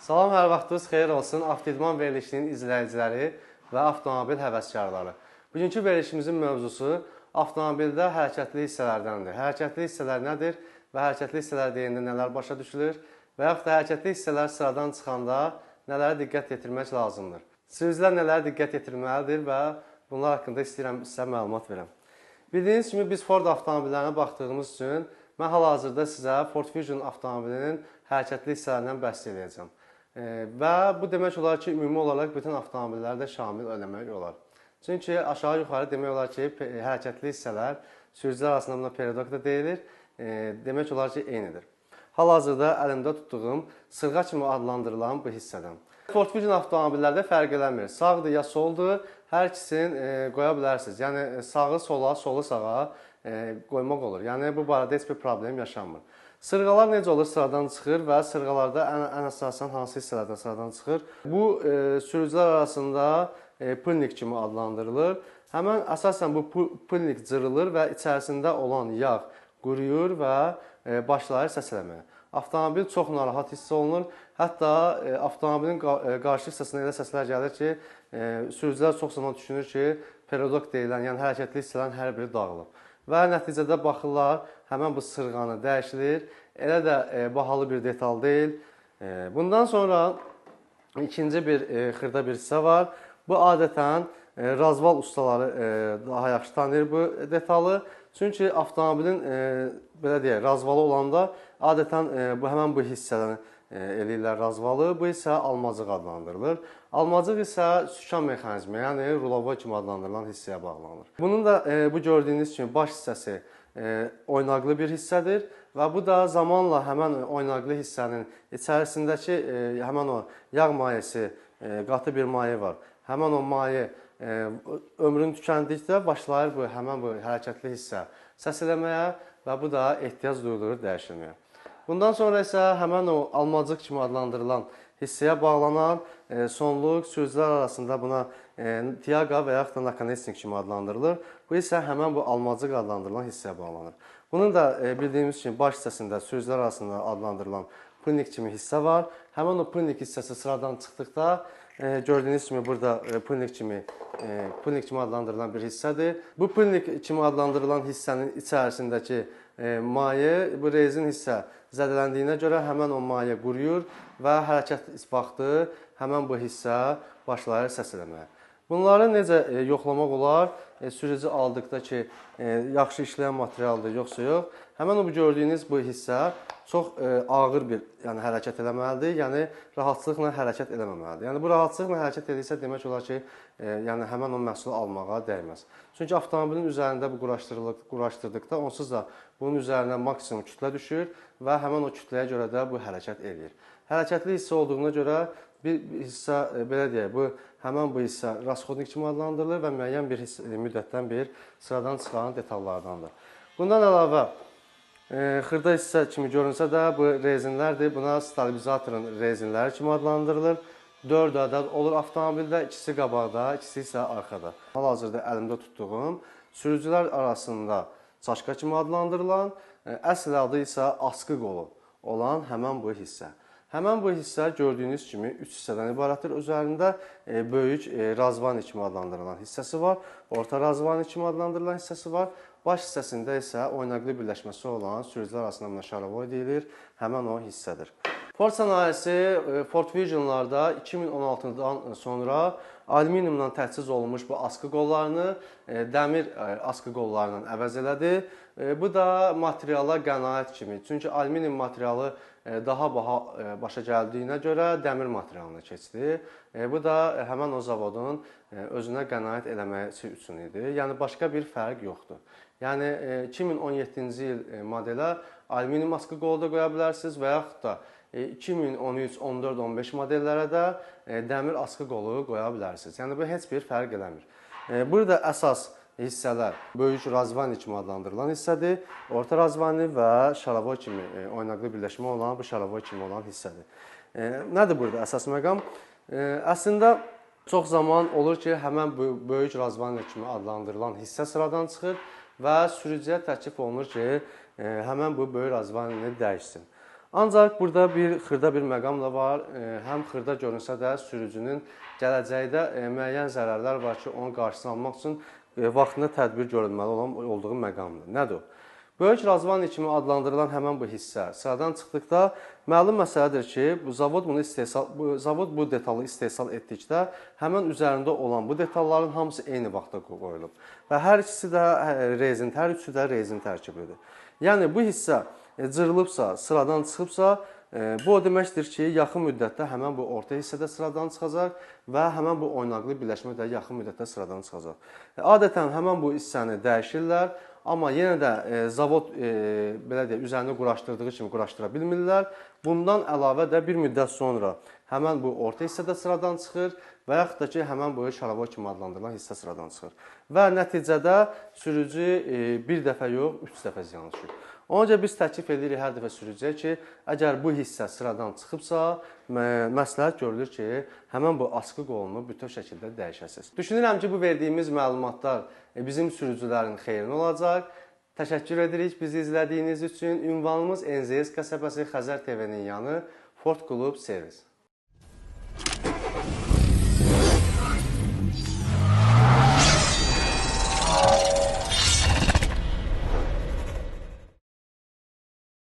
Salam, hər vaxtınız xeyir olsun Avtoidman verilişinin izləyiciləri və avtomobil həvəskarları. Bugünkü verilişimizin mövzusu avtomobildə hərəkətli hissələrdəndir. Hərəkətli hissələr nədir və hərəkətli hissələr deyəndə nələr başa düşülür və yaxud da hərəkətli hissələr sıradan çıxanda nələrə diqqət yetirmək lazımdır. Sürücülər nələrə diqqət yetirməlidir və bunlar haqqında istəyirəm sizə məlumat verəm. Bildiyiniz kimi biz Ford avtomobillərinə baxdığımız üçün mən hal-hazırda sizə Ford Fusion avtomobilinin hərəkətli hissələrindən bəhs edəcəm. Və bu demək olar ki, ümumi olaraq bütün avtomobilləri də şamil eləmək olar. Çünki aşağı-yuxarı demək olar ki, hərəkətli hissələr sürücülər arasında buna periodika da deyilir, demək olar ki, eynidir. Hal-hazırda əlimdə tutduğum sırğa kimi adlandırılan bu hissədən. Ford Fusion avtomobillərdə fərq eləmir. Sağdır ya soldur, hər ikisini qoya bilərsiniz. Yəni sağı sola, solu sağa qoymaq olur. Yəni bu barədə heç bir problem yaşanmır. Sırğalar necə olur? Sıradan çıxır və sırğalarda ən əsasən hansı hissələrdən sıradan çıxır? Bu sürücülər arasında pılnik kimi adlandırılır. Həmən əsasən bu pılnik cırılır və içərisində olan yağ quruyur və başlayır səsləməyə. Avtomobil çox narahat hiss olunur. Hətta avtomobilin qarşı hissəsində elə səslər gəlir ki, sürücülər çox zaman düşünür ki, periodok deyilən, yəni hərəkətli hissələrin hər biri dağılıb. Və nəticədə baxırlar, həmən bu sırğanı dəyişilir. Elə də bahalı bir detal deyil. Bundan sonra ikinci bir xırda bir hissə var. Bu adətən razval ustaları daha yaxşı tanıyır bu detalı. Çünki avtomobilin belə deyək, razvalı olanda adətən həmən bu hissədən eləyirlər razvalı. Bu isə almacıq adlandırılır. Almacıq isə sükan mexanizmi, yəni rulovoy kimi adlandırılan hissəyə bağlanır. Bunun da bu gördüyünüz kimi baş hissəsi oynaqlı bir hissədir və bu da zamanla həmən oynaqlı hissənin içərisindəki həmən o yağ mayesi, qatı bir maye var. Həmən o maye ömrünü tükəndikdə başlayır həmən bu hərəkətli hissə səs eləməyə və bu da ehtiyac duyulur dəyişilməyə. Bundan sonra isə həmən o almacıq kimi adlandırılan hissəyə bağlanan sonluq sürücülər arasında buna tiyaqa və yaxud da nakonechnik kimi adlandırılır. Bu isə həmən bu almacıq adlandırılan hissəyə bağlanır. Bunun da bildiyimiz kimi baş hissəsində sürücülər arasında adlandırılan pılnik kimi hissə var. Həmən o pılnik hissəsi sıradan çıxdıqda gördüyünüz kimi burada pılnik kimi adlandırılan bir hissədir. Bu pılnik kimi adlandırılan hissənin içərisindəki maye, bu rezin hissə zədələndiyinə görə həmən o maye quruyur və hərəkət vaxtı həmən bu hissə başlayır səs eləməyə. Bunları necə yoxlamaq olar? Sürücü aldıqda ki, yaxşı işləyən materialdır, yoxsa yox. Həmən o gördüyünüz bu hissə çox ağır bir hərəkət eləməlidir, yəni rahatçılıqla hərəkət eləməməlidir. Yəni bu rahatçılıqla hərəkət edirsə demək olar ki, həmən o məhsulu almağa dəyməz. Çünki avtomobilin üzərində bu quraşdırdıqda onsuz da bunun üzərinə maksimum kütlə düşür və həmən o kütləyə görə də bu hərəkət edir. Hərəkətli hissə olduğuna görə bir hissə, belə deyək, həmən bu hissə rasxodnik kimi adlandırılır və müəyyən bir müddətdən bir sıradan çıxan detallardandır. Bundan əlavə, xırda hissə kimi görünsə də bu rezinlərdir. Buna stabilizatorun rezinləri kimi adlandırılır. 4 ədəd olur avtomobildə, ikisi qabaqda, ikisi isə arxada. Hal-hazırda əlimdə tutduğum sürücülər arasında çaşka kimi adlandırılan, əsl adı isə askı qolu olan həmən bu hissə. Həmən bu hissə gördüyünüz kimi 3 hissədən ibarətdir. Üzərində böyük razvani kimi adlandırılan hissəsi var, orta razvani kimi adlandırılan hissəsi var. Baş hissəsində isə oynaqlı birləşməsi olan sürücülər arasında buna şaravoy deyilir, həmən o hissədir. Ford sənayesi Ford Fusionlarda 2016-dan sonra alüminiumdan təchiz olunmuş bu askı qollarını dəmir askı qollarından əvəz elədi. Bu da materiala qənaət kimi. Çünki alüminium materialı daha baha başa gəldiyinə görə dəmir materialına keçdi. Bu da həmən o zavodun özünə qənaət eləməsi üçün idi. Yəni başqa bir fərq yoxdur. Yəni 2017-ci il modelə alüminium askı qolu da qoya bilərsiniz və yaxud da 2013, 14, 15 modellərə də dəmir askı qolu qoya bilərsiniz. Yəni bu heç bir fərq eləmir. Burada əsas hissələr böyük razvani kimi adlandırılan hissədir. Orta razvani və şaravoy kimi oynaqlı birləşmə olan bu şaravoy kimi olan hissədir. Nədir burada əsas məqam? Əslində çox zaman olur ki, həmən böyük razvani kimi adlandırılan hissə sıradan çıxır və sürücüyə təklif olunur ki, həmən bu böyük razvanini dəyişsin. Ancaq burada xırda bir məqam da var. Həm xırda görünsə də sürücünün gələcəkdə müəyyən zərərlər var ki, onun qarşısını almaq üçün vaxtında tədbir görülməli olduğu məqamdır. Nədir o? Böyük razvani kimi adlandırılan həmin bu hissə sıradan çıxdıqda məlum məsələdir ki, zavod bu detalı istehsal etdikdə həmin üzərində olan bu detalların hamısı eyni vaxtda qoyulub və hər ikisi də rezin, hər üçü də rezin tərkibidir. Yəni bu hissə cırılıbsa, sıradan çıxıbsa, bu o deməkdir ki, yaxın müddətdə həmin bu orta hissədə sıradan çıxacaq və həmin bu oynaqlı birləşmə də yaxın müddətdə sıradan çıxacaq. Adətən həmin bu hissəni dəyişirlər, amma yenə də zavod belə deyək, üzərini quraşdırdığı kimi quraşdıra bilmirlər. Bundan əlavə də bir müddət sonra həmin bu orta hissədə sıradan çıxır və yaxud da ki, həmin bu şarabol kimi adlandırılan hissə sıradan çıxır. Və nəticədə sürücü bir dəfə yox, 3 dəfə ziyan düşür. Ona görə biz təklif edirik hər dəfə sürücüyə ki, əgər bu hissə sıradan çıxıbsa, məsləhət görülür ki, həmin bu askı qolunu bütöv şəkildə dəyişəsiniz. Düşünürəm ki, bu verdiyimiz məlumatlar bizim sürücülərin xeyrinə olacaq. Təşəkkür edirik bizi izlədiyiniz üçün. Ünvanımız NZS qəsəbəsi Xəzər TV-nin yanı Ford Klub Servis.